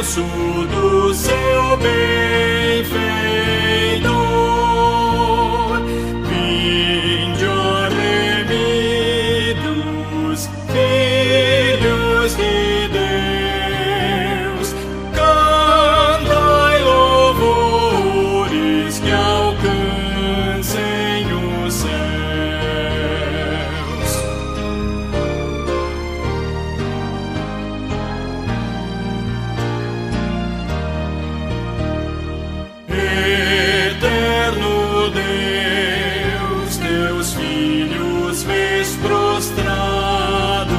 recurso do seu benfeitor. Vinde, ó remidos, filhos de Deus, cantai louvores que alcancem os céus. Eterno Deus, teus filhos vês prostrados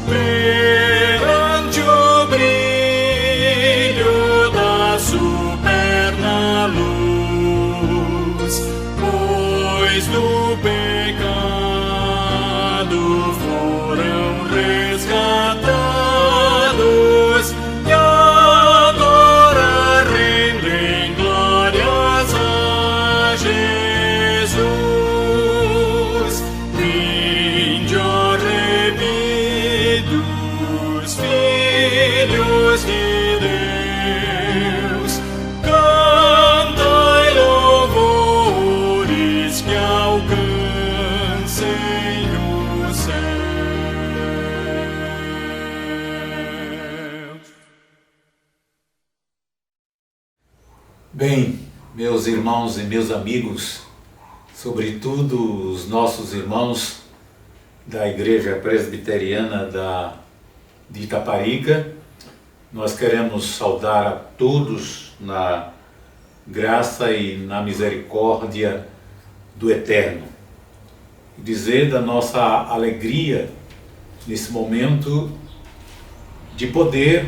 perante o brilho da superna luz, pois do pecado foram resgatados e agora rendem glórias a Jesus. Vinde, ó remidos, filhos de Deus, cantai louvores que alcancem os céus. Bem, meus irmãos e meus amigos, sobretudo os nossos irmãos da Igreja Presbiteriana de Itaparica, nós queremos saudar a todos na graça e na misericórdia do Eterno e dizer da nossa alegria nesse momento de poder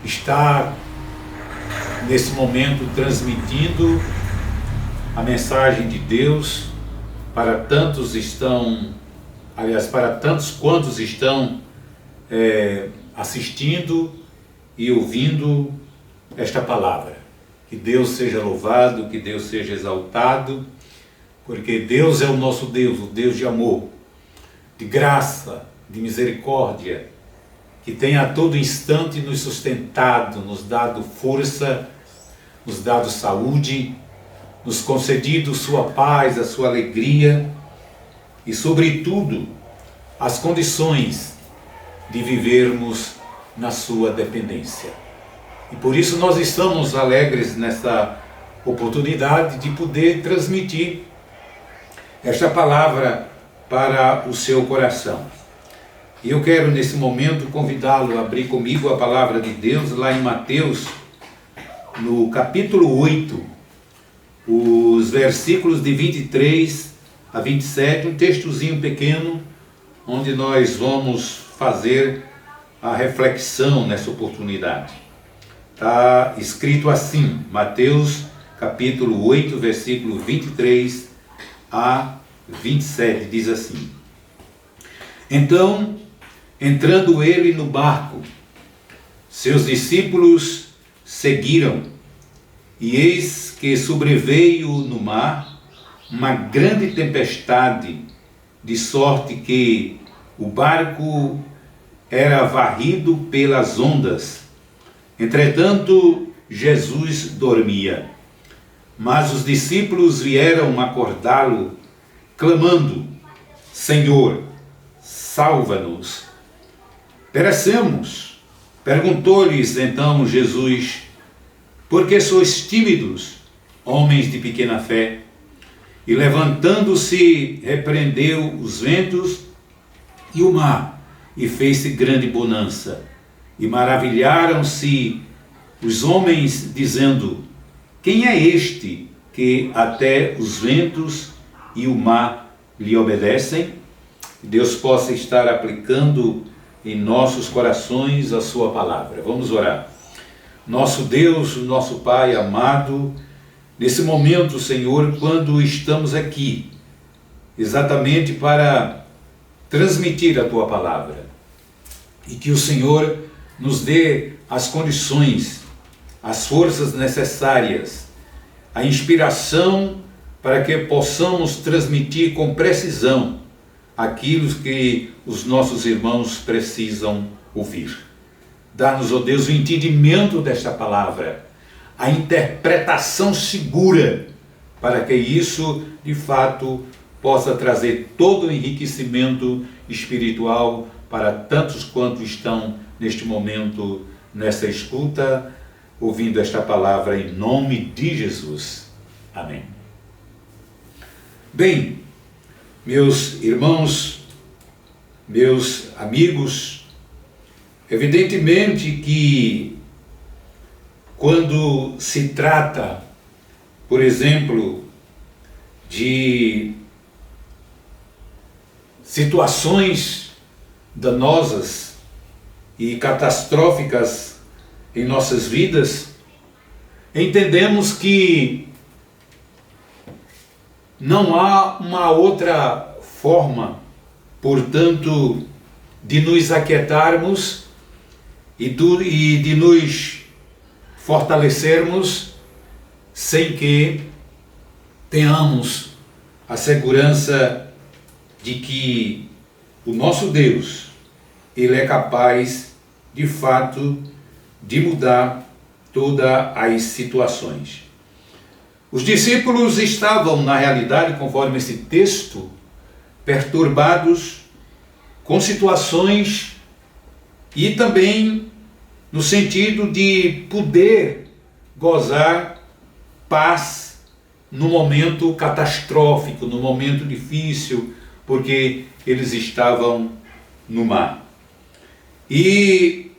estar nesse momento transmitindo a mensagem de Deus para tantos para tantos quantos estão assistindo e ouvindo esta palavra. Que Deus seja louvado, que Deus seja exaltado, porque Deus é o nosso Deus, o Deus de amor, de graça, de misericórdia, que tem a todo instante nos sustentado, nos dado força, nos dado saúde, nos concedido sua paz, a sua alegria e, sobretudo, as condições de vivermos na sua dependência. E por isso nós estamos alegres nessa oportunidade de poder transmitir esta palavra para o seu coração. E eu quero nesse momento convidá-lo a abrir comigo a palavra de Deus lá em Mateus, no capítulo 8, os versículos de 23 a 27, um textozinho pequeno, onde nós vamos fazer a reflexão nessa oportunidade. Está escrito assim, Mateus capítulo 8, versículo 23 a 27, diz assim: Então, entrando ele no barco, seus discípulos seguiram, e eis que sobreveio no mar uma grande tempestade, de sorte que o barco era varrido pelas ondas. Entretanto, Jesus dormia. Mas os discípulos vieram acordá-lo, clamando: Senhor, salva-nos, perecemos. Perguntou-lhes então Jesus: Por que sois tímidos, homens de pequena fé? E levantando-se, repreendeu os ventos e o mar, e fez-se grande bonança. E maravilharam-se os homens, dizendo: Quem é este que até os ventos e o mar lhe obedecem? Deus possa estar aplicando em nossos corações a sua palavra. Vamos orar. Nosso Deus, nosso Pai amado, nesse momento, Senhor, quando estamos aqui, exatamente para transmitir a Tua palavra, e que o Senhor nos dê as condições, as forças necessárias, a inspiração para que possamos transmitir com precisão aquilo que os nossos irmãos precisam ouvir. Dá-nos, ó Deus, o entendimento desta palavra, a interpretação segura, para que isso, de fato, possa trazer todo o enriquecimento espiritual para tantos quanto estão neste momento, nessa escuta, ouvindo esta palavra em nome de Jesus. Amém. Bem, meus irmãos, meus amigos, evidentemente que quando se trata, por exemplo, de situações danosas e catastróficas em nossas vidas, entendemos que não há uma outra forma, portanto, de nos aquietarmos e de nos fortalecermos sem que tenhamos a segurança de que o nosso Deus, Ele é capaz, de fato, de mudar todas as situações. Os discípulos estavam, na realidade, conforme esse texto, perturbados com situações e também no sentido de poder gozar paz no momento catastrófico, no momento difícil, porque eles estavam no mar. E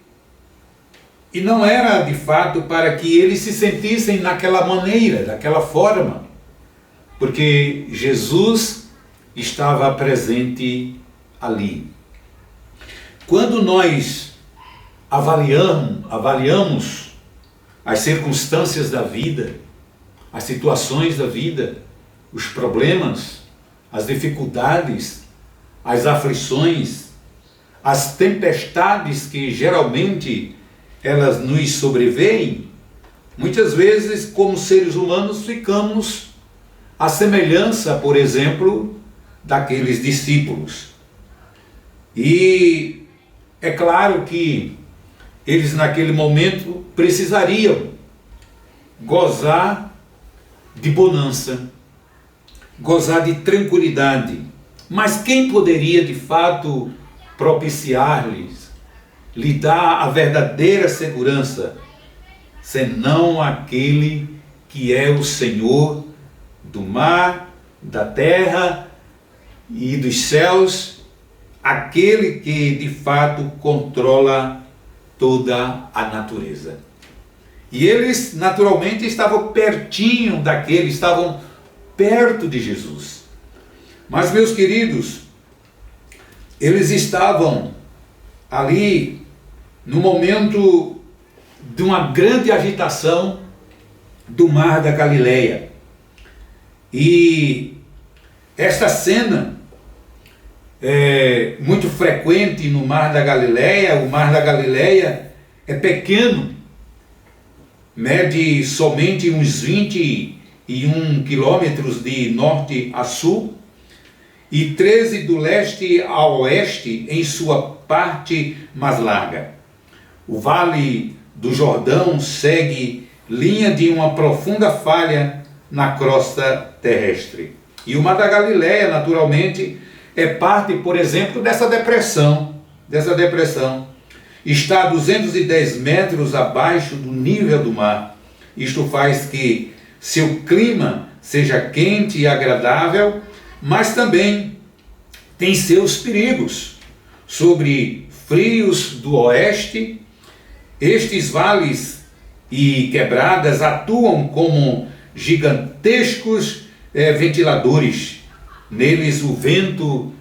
não era de fato para que eles se sentissem naquela maneira, daquela forma, porque Jesus estava presente ali. Quando nós avaliamos as circunstâncias da vida, as situações da vida, os problemas, as dificuldades, as aflições, as tempestades que geralmente elas nos sobrevêm, muitas vezes, como seres humanos, ficamos à semelhança, por exemplo, daqueles discípulos. E é claro que eles naquele momento precisariam gozar de bonança, gozar de tranquilidade. Mas quem poderia de fato propiciar-lhes, lhe dar a verdadeira segurança, senão aquele que é o Senhor do mar, da terra e dos céus, aquele que de fato controla toda a natureza. E eles naturalmente estavam pertinho daquele, estavam perto de Jesus. Mas, meus queridos, eles estavam ali no momento de uma grande agitação do mar da Galileia. E esta cena é muito frequente no mar da Galileia. O mar da Galileia é pequeno, mede somente uns 21 quilômetros de norte a sul e 13 do leste a oeste em sua parte mais larga. O Vale do Jordão segue linha de uma profunda falha na crosta terrestre. E o Mar da Galileia, naturalmente, é parte, por exemplo, dessa depressão. Está a 210 metros abaixo do nível do mar. Isto faz que seu clima seja quente e agradável, mas também tem seus perigos. Sobre frios do oeste, estes vales e quebradas atuam como gigantescos ventiladores. Neles o vento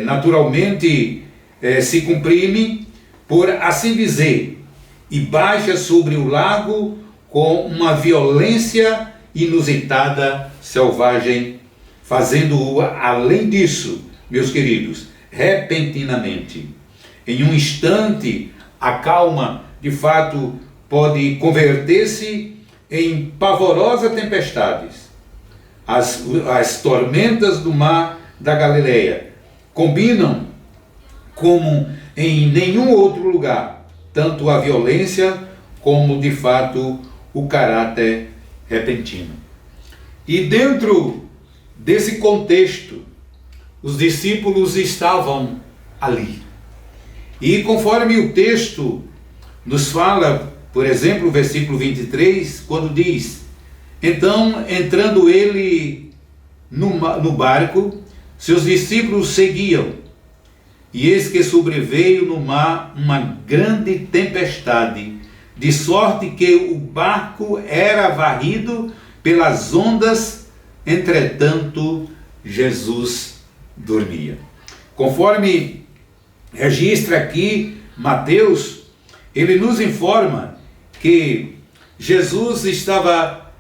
naturalmente se comprime, por assim dizer, e baixa sobre o lago com uma violência inusitada, selvagem, fazendo-o, além disso, meus queridos, repentinamente. Em um instante, a calma, de fato, pode converter-se em pavorosas tempestades. As tormentas do mar da Galileia combinam como em nenhum outro lugar tanto a violência como, de fato, o caráter repentino. E dentro desse contexto, os discípulos estavam ali. E conforme o texto nos fala, por exemplo, o versículo 23, quando diz: então, entrando ele no barco, seus discípulos seguiam, e eis que sobreveio no mar uma grande tempestade, de sorte que o barco era varrido pelas ondas, entretanto Jesus dormia. Conforme registra aqui Mateus, ele nos informa que Jesus estava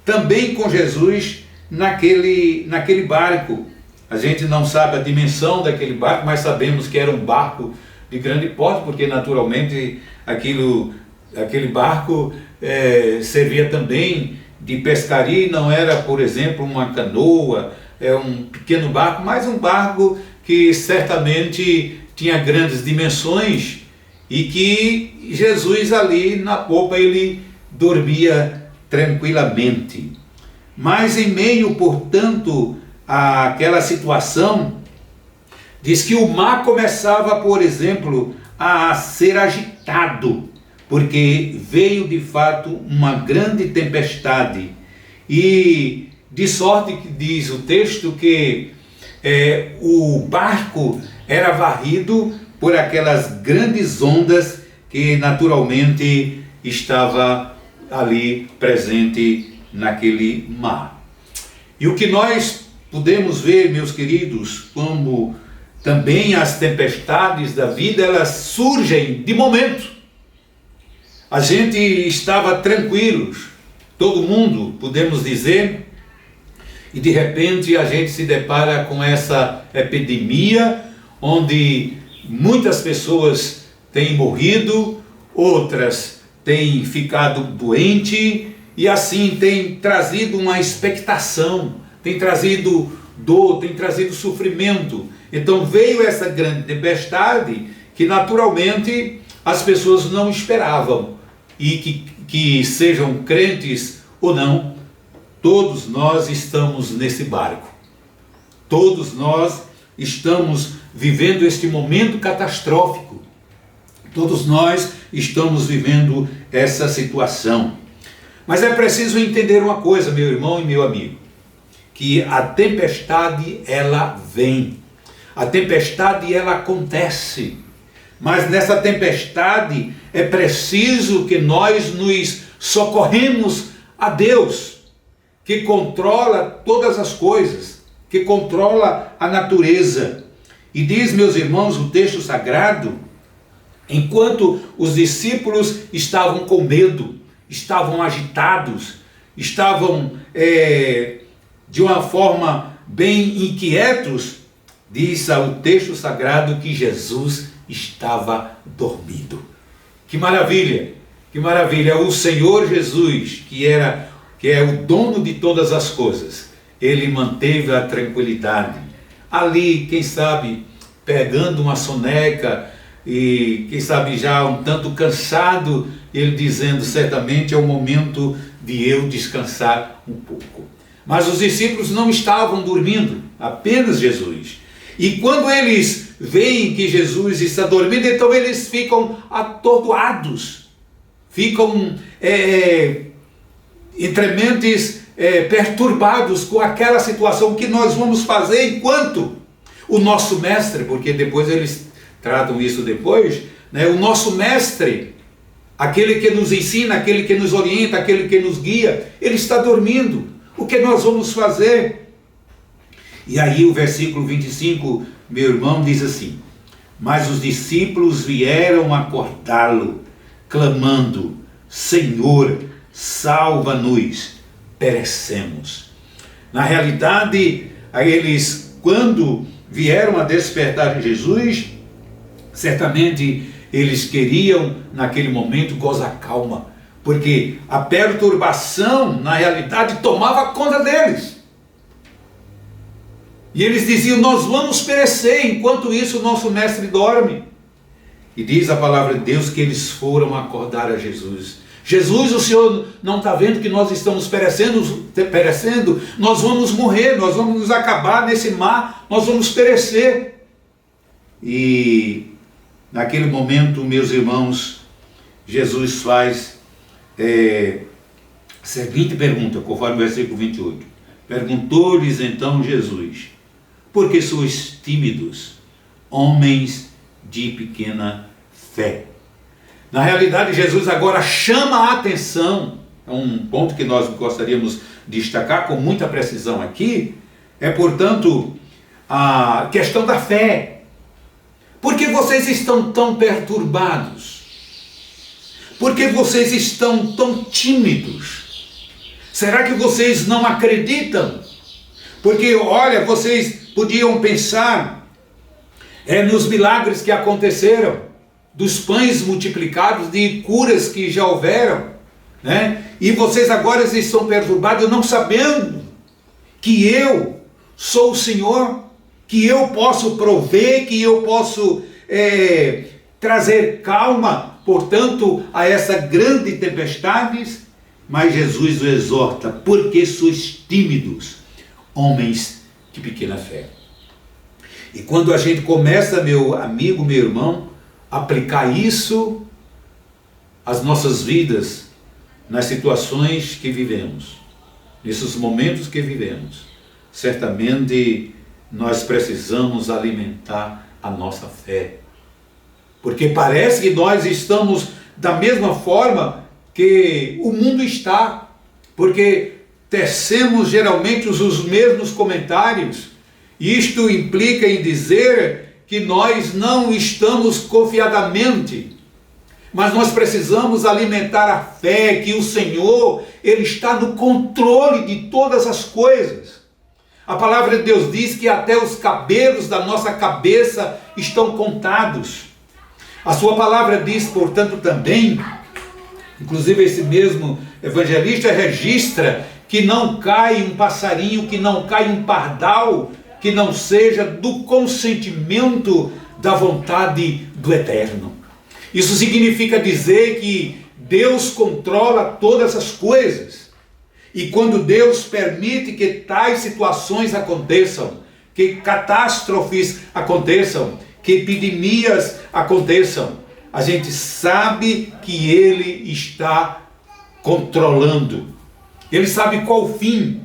também com Jesus naquele barco. A gente não sabe a dimensão daquele barco, mas sabemos que era um barco de grande porte, porque naturalmente aquele barco servia também de pescaria, não era, por exemplo, uma canoa, um pequeno barco, mas um barco que certamente tinha grandes dimensões e que Jesus ali na popa ele dormia tranquilamente. Mas em meio, portanto, àquela situação, diz que o mar começava, por exemplo, a ser agitado, porque veio de fato uma grande tempestade. E de sorte que diz o texto que o barco era varrido por aquelas grandes ondas que naturalmente estava ali presente naquele mar. E o que nós podemos ver, meus queridos, como também as tempestades da vida, elas surgem de momento. A gente estava tranquilos, todo mundo, podemos dizer, e de repente a gente se depara com essa epidemia, onde muitas pessoas têm morrido, outras têm ficado doentes, e assim tem trazido uma expectação, tem trazido dor, tem trazido sofrimento. Então veio essa grande tempestade que naturalmente as pessoas não esperavam, e que sejam crentes ou não, todos nós estamos nesse barco. Todos nós estamos vivendo este momento catastrófico. Todos nós estamos vivendo essa situação. Mas é preciso entender uma coisa, meu irmão e meu amigo, que a tempestade ela vem. A tempestade ela acontece. Mas nessa tempestade é preciso que nós nos socorremos a Deus, que controla todas as coisas, que controla a natureza. E diz, meus irmãos, o texto sagrado, enquanto os discípulos estavam com medo, estavam agitados, estavam de uma forma bem inquietos, diz o texto sagrado que Jesus estava dormindo. Que maravilha! Que maravilha! O Senhor Jesus, que é o dono de todas as coisas, ele manteve a tranquilidade. Ali, quem sabe, pegando uma soneca e, quem sabe, já um tanto cansado, ele dizendo, certamente é o momento de eu descansar um pouco. Mas os discípulos não estavam dormindo, apenas Jesus. E quando eles veem que Jesus está dormindo, então eles ficam atordoados, ficam entre mentes perturbados com aquela situação. Que nós vamos fazer enquanto o nosso mestre, porque depois eles tratam isso depois, né? O nosso mestre, aquele que nos ensina, aquele que nos orienta, aquele que nos guia, ele está dormindo. O que nós vamos fazer? E aí o versículo 25, meu irmão, diz assim: mas os discípulos vieram acordá-lo, clamando, Senhor, salva-nos, perecemos. Na realidade, eles, quando vieram a despertar em Jesus, certamente eles queriam, naquele momento, gozar calma, porque a perturbação, na realidade, tomava conta deles. E eles diziam, nós vamos perecer, enquanto isso o nosso mestre dorme. E diz a palavra de Deus que eles foram acordar a Jesus. Jesus, o Senhor não está vendo que nós estamos perecendo? Nós vamos morrer, nós vamos nos acabar nesse mar, nós vamos perecer. E naquele momento, meus irmãos, Jesus faz a seguinte pergunta, conforme o versículo 28. Perguntou-lhes então Jesus: por que sois tímidos, homens de pequena fé? Na realidade, Jesus agora chama a atenção, é um ponto que nós gostaríamos de destacar com muita precisão aqui, portanto, a questão da fé. Por que vocês estão tão perturbados? Por que vocês estão tão tímidos? Será que vocês não acreditam? Porque, olha, vocês podiam pensar nos milagres que aconteceram, dos pães multiplicados, de curas que já houveram, né? E vocês agora estão perturbados, não sabendo que eu sou o Senhor, que eu posso prover, que eu posso trazer calma, portanto, a essa grande tempestade. Mas Jesus o exorta: porque sois tímidos, homens de pequena fé. E quando a gente começa, meu amigo, meu irmão, aplicar isso às nossas vidas, nas situações que vivemos, nesses momentos que vivemos, certamente nós precisamos alimentar a nossa fé. Porque parece que nós estamos da mesma forma que o mundo está, porque tecemos geralmente os mesmos comentários. Isto implica em dizer que nós não estamos confiadamente, mas nós precisamos alimentar a fé que o Senhor, Ele está no controle de todas as coisas. A palavra de Deus diz que até os cabelos da nossa cabeça estão contados. A sua palavra diz, portanto, também, inclusive esse mesmo evangelista registra que não cai um passarinho, que não cai um pardal, que não seja do consentimento da vontade do Eterno. Isso significa dizer que Deus controla todas as coisas. E quando Deus permite que tais situações aconteçam, que catástrofes aconteçam, que epidemias aconteçam, a gente sabe que Ele está controlando. Ele sabe qual o fim,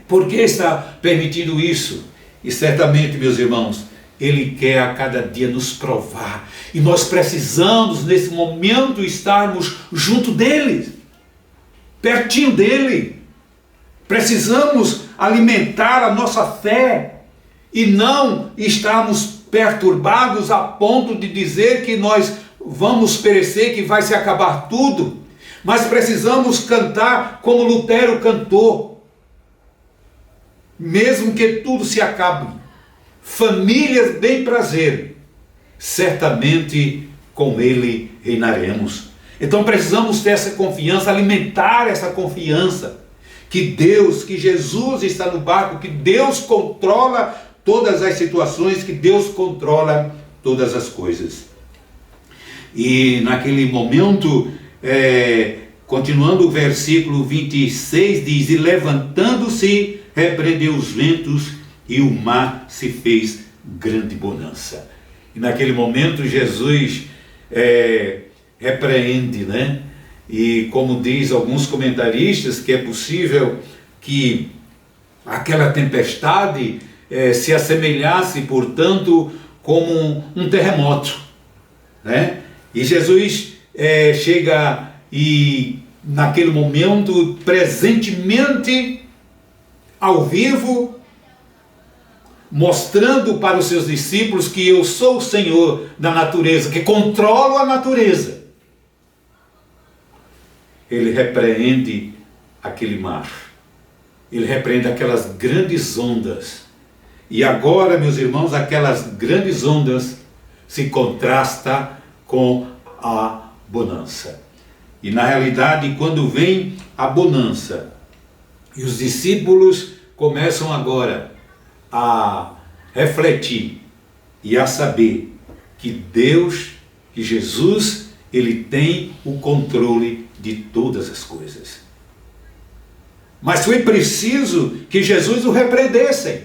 por que está permitindo isso. E certamente, meus irmãos, Ele quer a cada dia nos provar. E nós precisamos, nesse momento, estarmos junto dEle, pertinho dEle. Precisamos alimentar a nossa fé e não estarmos perturbados a ponto de dizer que nós vamos perecer, que vai se acabar tudo. Mas precisamos cantar como Lutero cantou. Mesmo que tudo se acabe, famílias bem prazer, certamente com Ele reinaremos. Então precisamos ter essa confiança, alimentar essa confiança, que Deus, que Jesus está no barco, que Deus controla todas as situações, que Deus controla todas as coisas. E naquele momento, continuando o versículo 26, diz: e levantando-se, repreendeu os ventos, e o mar se fez grande bonança. E naquele momento Jesus repreende, né? E como diz alguns comentaristas, que é possível que aquela tempestade se assemelhasse, portanto, como um terremoto, né? E Jesus chega e naquele momento, presentemente, ao vivo, mostrando para os seus discípulos que eu sou o Senhor da natureza, que controlo a natureza. Ele repreende aquele mar, ele repreende aquelas grandes ondas. E agora, meus irmãos, aquelas grandes ondas se contrastam com a bonança. E na realidade, quando vem a bonança, e os discípulos começam agora a refletir e a saber que Deus que Jesus, ele tem o controle de todas as coisas. Mas foi preciso que Jesus o repreendesse.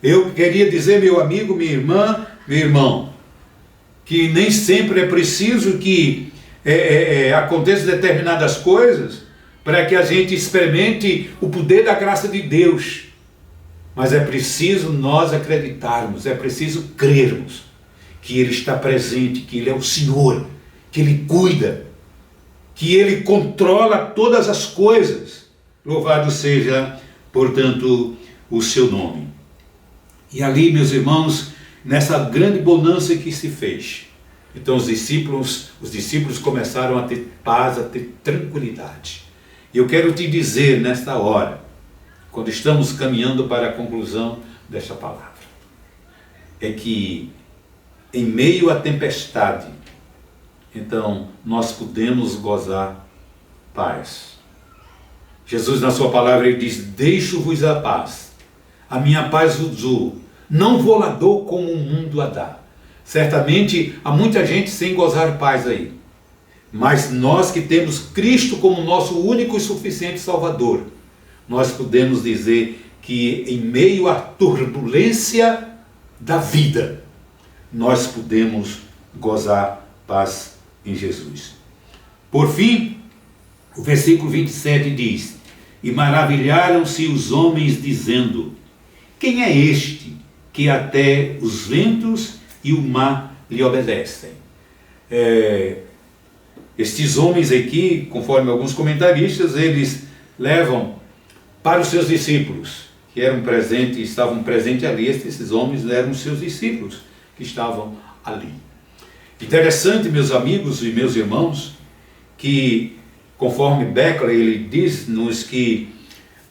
Eu queria dizer, meu amigo, minha irmã, meu irmão, que nem sempre é preciso que aconteçam determinadas coisas para que a gente experimente o poder da graça de Deus. Mas é preciso nós acreditarmos, é preciso crermos que Ele está presente, que Ele é o Senhor, que Ele cuida, que Ele controla todas as coisas. Louvado seja, portanto, o seu nome. E ali, meus irmãos, nessa grande bonança que se fez, então os discípulos começaram a ter paz, a ter tranquilidade. E eu quero te dizer nesta hora, quando estamos caminhando para a conclusão desta palavra, é que em meio à tempestade, então nós podemos gozar paz. Jesus, na sua palavra, ele diz: deixo-vos a paz, a minha paz vos dou, não vou lá dou como o mundo a dá. Certamente há muita gente sem gozar paz aí, mas nós que temos Cristo como nosso único e suficiente Salvador, nós podemos dizer que em meio à turbulência da vida, nós podemos gozar paz em Jesus. Por fim, o versículo 27 diz: e maravilharam-se os homens dizendo: quem é este que até os ventos e o mar lhe obedecem? Estes homens aqui, conforme alguns comentaristas, eles levam para os seus discípulos, que estavam presentes ali. Esses homens eram os seus discípulos que estavam ali. Interessante, meus amigos e meus irmãos, que conforme Beckler, ele diz-nos que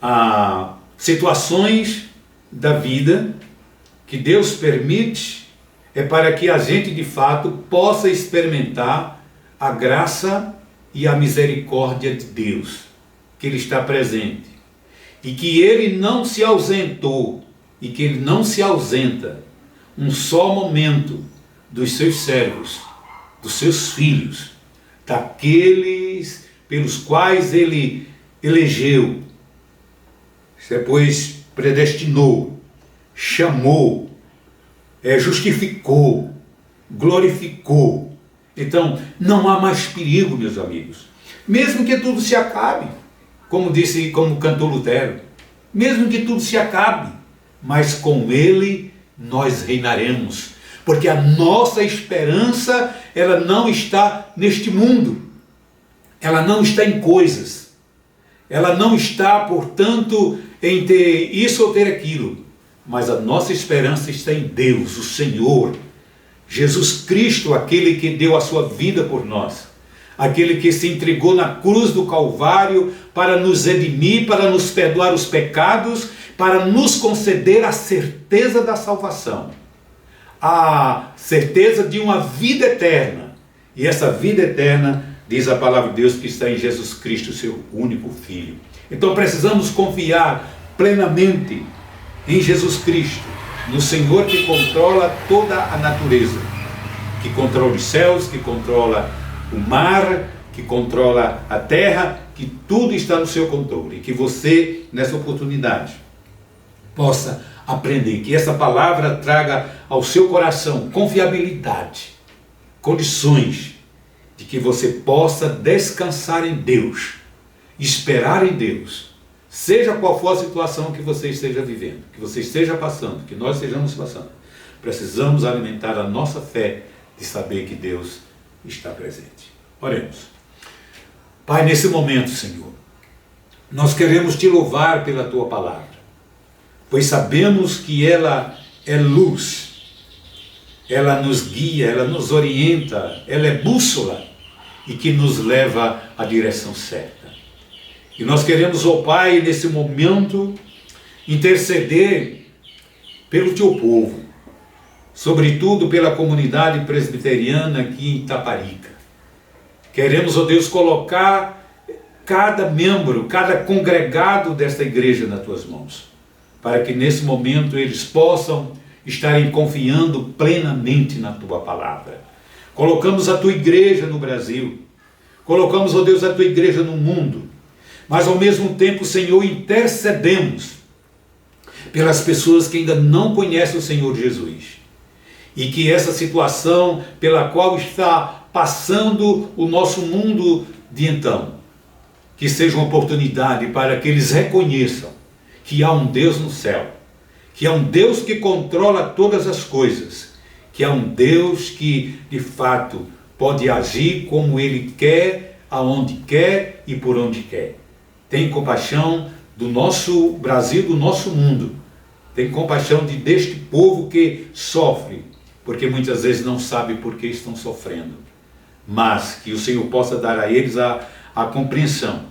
há situações da vida que Deus permite é para que a gente de fato possa experimentar a graça e a misericórdia de Deus, que Ele está presente, e que Ele não se ausentou, e que Ele não se ausenta um só momento dos seus servos, dos seus filhos, daqueles pelos quais Ele elegeu, depois predestinou, chamou, justificou, glorificou. Então, não há mais perigo, meus amigos. Mesmo que tudo se acabe, como cantou Lutero, mesmo que tudo se acabe, mas com Ele nós reinaremos, porque a nossa esperança, ela não está neste mundo, ela não está em coisas, ela não está, portanto, em ter isso ou ter aquilo, mas a nossa esperança está em Deus, o Senhor, Jesus Cristo, aquele que deu a sua vida por nós, aquele que se entregou na cruz do Calvário para nos redimir, para nos perdoar os pecados, para nos conceder a certeza da salvação, a certeza de uma vida eterna. E essa vida eterna, diz a palavra de Deus, que está em Jesus Cristo, seu único Filho. Então precisamos confiar plenamente em Jesus Cristo, no Senhor que controla toda a natureza, que controla os céus, que controla o mar, que controla a terra, que tudo está no seu controle. E que você, nessa oportunidade, possa aprender, que essa palavra traga ao seu coração confiabilidade, condições de que você possa descansar em Deus, esperar em Deus, seja qual for a situação que você esteja vivendo, que você esteja passando, que nós estejamos passando. Precisamos alimentar a nossa fé de saber que Deus está presente. Oremos. Pai, nesse momento, Senhor, nós queremos te louvar pela tua palavra, pois sabemos que ela é luz, ela nos guia, ela nos orienta, ela é bússola e que nos leva à direção certa. E nós queremos, ó Pai, nesse momento, interceder pelo teu povo, sobretudo pela comunidade presbiteriana aqui em Itaparica. Queremos, ó Deus, colocar cada membro, cada congregado desta igreja nas tuas mãos, para que nesse momento eles possam estarem confiando plenamente na tua palavra. colocamos a tua igreja no Brasil, colocamos, ó Deus, a tua igreja no mundo, mas ao mesmo tempo, Senhor, intercedemos pelas pessoas que ainda não conhecem o Senhor Jesus, e que essa situação pela qual está passando o nosso mundo de então, que seja uma oportunidade para que eles reconheçam que há um Deus no céu, que há um Deus que controla todas as coisas, que há um Deus que de fato pode agir como Ele quer, aonde quer e por onde quer. Tem compaixão do nosso Brasil, do nosso mundo. Tem compaixão deste povo que sofre, porque muitas vezes não sabe por que estão sofrendo. Mas que o Senhor possa dar a eles a compreensão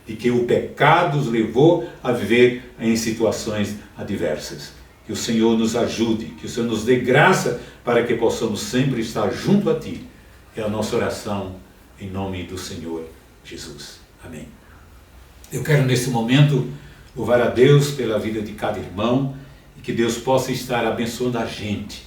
de que o pecado os levou a viver em situações adversas. Que o Senhor nos ajude, que o Senhor nos dê graça para que possamos sempre estar junto a Ti. É a nossa oração em nome do Senhor Jesus. Amém. Eu quero nesse momento louvar a Deus pela vida de cada irmão e que Deus possa estar abençoando a gente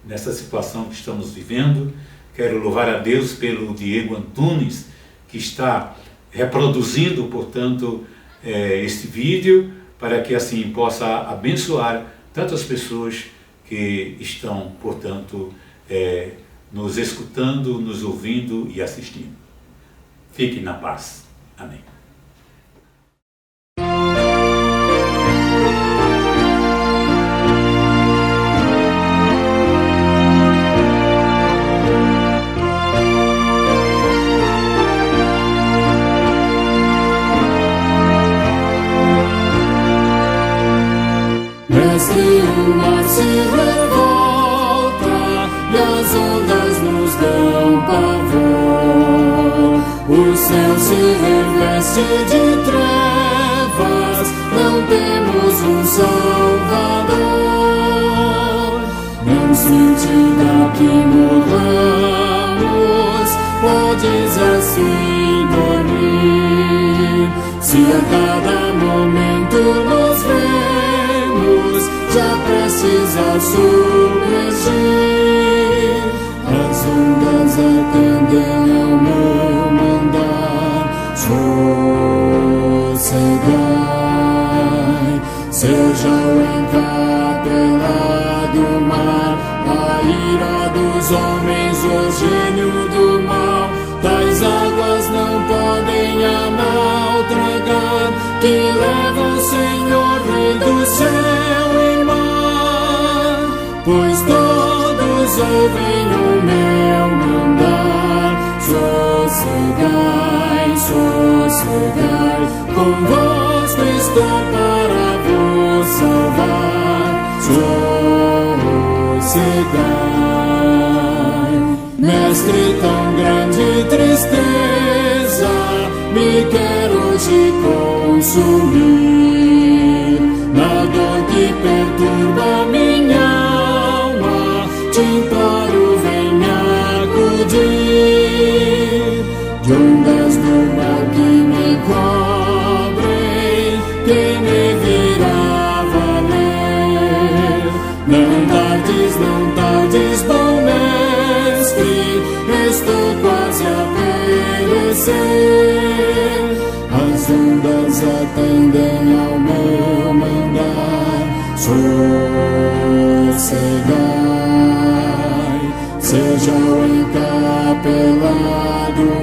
nessa situação que estamos vivendo. Quero louvar a Deus pelo Diego Antunes, que está reproduzindo, portanto, este vídeo, para que assim possa abençoar tantas pessoas que estão, portanto, nos escutando, nos ouvindo e assistindo. Fiquem na paz. Amém. Mestre, o mar se revolta e as ondas nos dão pavor. O céu se reveste de trevas, não temos um Salvador. Não se diga que morramos, podes assim dormir. Se a cada momento nos vemos já prestes a submergir, as ondas atendem ao meu mandar. Sossegai, seja o encapelado mar, a ira dos homens, o gênio do mal. Tais águas não podem a nau tragar, que levam o Senhor, Rei do céu e mar. Pois todos ouvem o meu mandar. Sossegai, sossegai, convosco estou para vos salvar. Sossegai, Mestre, tão grande tristeza me quer hoje consumir. Na dor que perturba minha alma, te imploro, vem me acudir. De ondas do mar que me cobrem, quem me virá valer? Não tardes, bom Mestre, estou quase a perecer. As ondas atendem ao meu mandar. Sossegai, seja o encapelado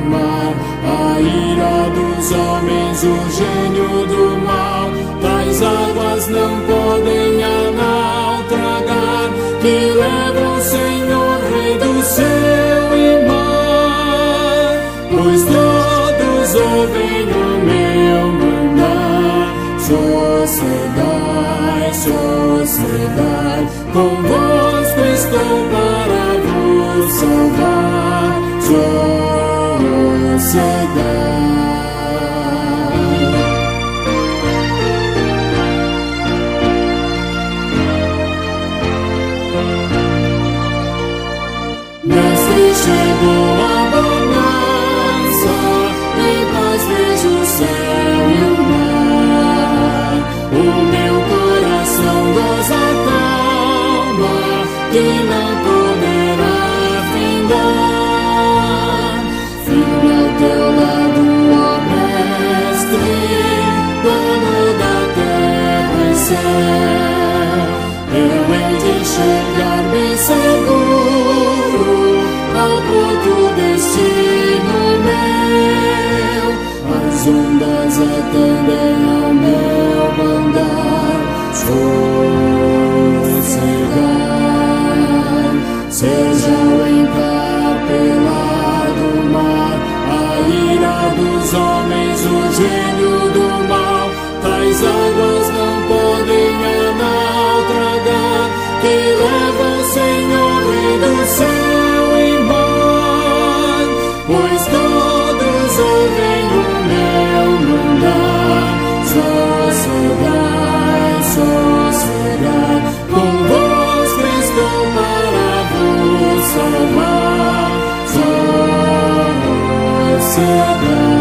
mar, a ira dos homens, o gênio do mal. Tais águas não podem a nau tragar, que levam o Senhor, Rei do céu e mar. Pois todos ouvem o meu mandar. Sossegai, sossegai, convosco estou para vos salvar. Sossegai. Mestre, chegou a bonança, em paz vejo o céu e o mar. O meu coração goza a calma, que não poderá findar. céu. Eu hei de chegar bem seguro ao porto destino meu. As ondas atendem ao meu mandar sossegar. Seja o encapelado mar, a ira dos homens, o gênio do mal, tais águas não podem naufragar, que leva o Senhor Rei do céu embora, pois todos ouvem o meu mandar. Sossegai, sossegai, convosco estou para vos salvar. Sossegai.